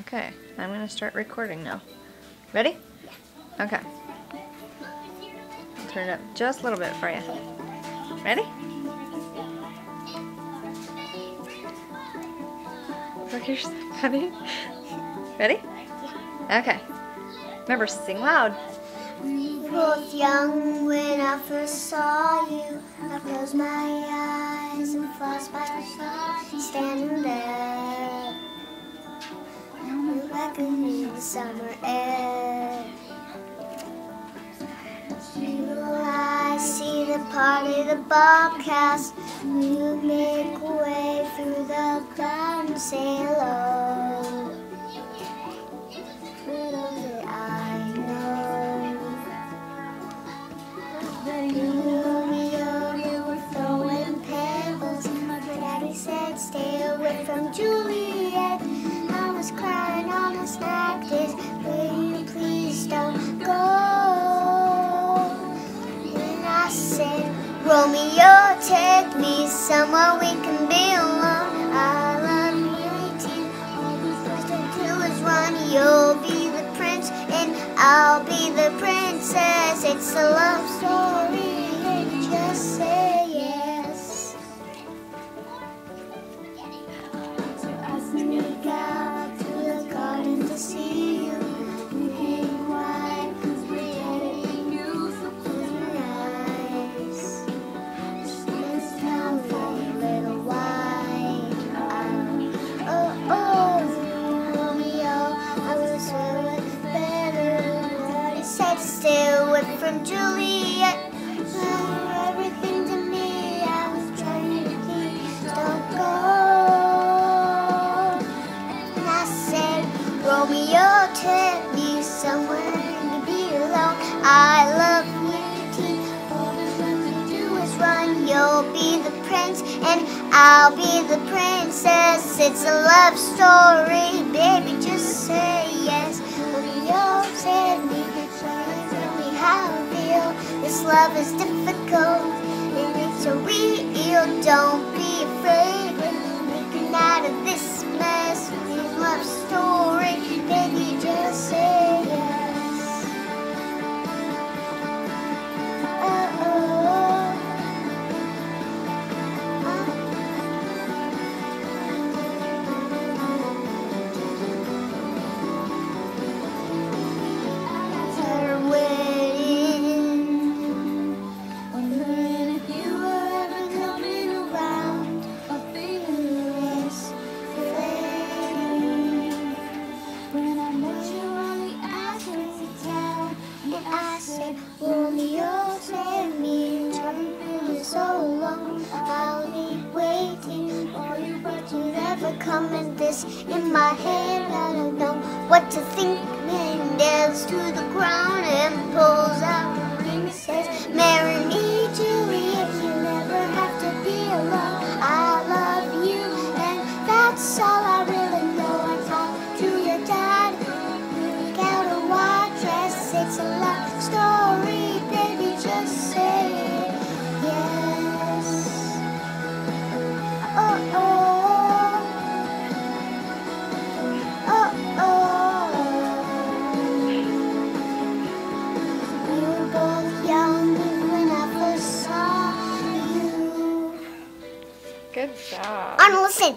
Okay, I'm going to start recording now. Ready? Yeah. Okay. I'll turn it up just a little bit for you. Ready? Look, you're so funny. Ready? Yeah. Okay. Remember, sing loud. We were both young when I first saw you. I closed my eyes and fast I saw you standing there. We're back in the summer air. I see the party, the bobcats. We make way through the crowd and say hello. Little did I know. You were throwing pebbles. My daddy said, stay away from Juliet. I was crying on a snack dish. Please don't go. Romeo, take me somewhere we can be alone. I love you, 18. All we have to do is run. You'll be the prince and I'll be the princess. It's a love story. Just say yes. So I sneak out to the garden to see you. You hang wide 'cause we're getting you so nice. Stay away from Juliet. Everything to me, I was trying to please don't go. And I said, Romeo, take me somewhere to be alone. I love you, teen. All we have to do is run. You'll be the prince and I'll be the princess. It's a love story, baby. Just say yes. Romeo, take me. How I feel. This love is difficult and it's so real. Don't be afraid. We're making out of this mess. This love story, baby, just say yes. Romeo, save me, jumping so long. I'll be waiting for you, but you never come. And this in my head, I don't know what to think. Man nails to the ground and pulls out the ring. Says, marry me, Juliet. You never have to be alone. I love you, and that's all I really know. I talked to your dad. Pick out a white dress. It's a love story. Just say yes. Oh, oh. Oh, oh. We were both young when I first saw you. Good job. Arnold, listen.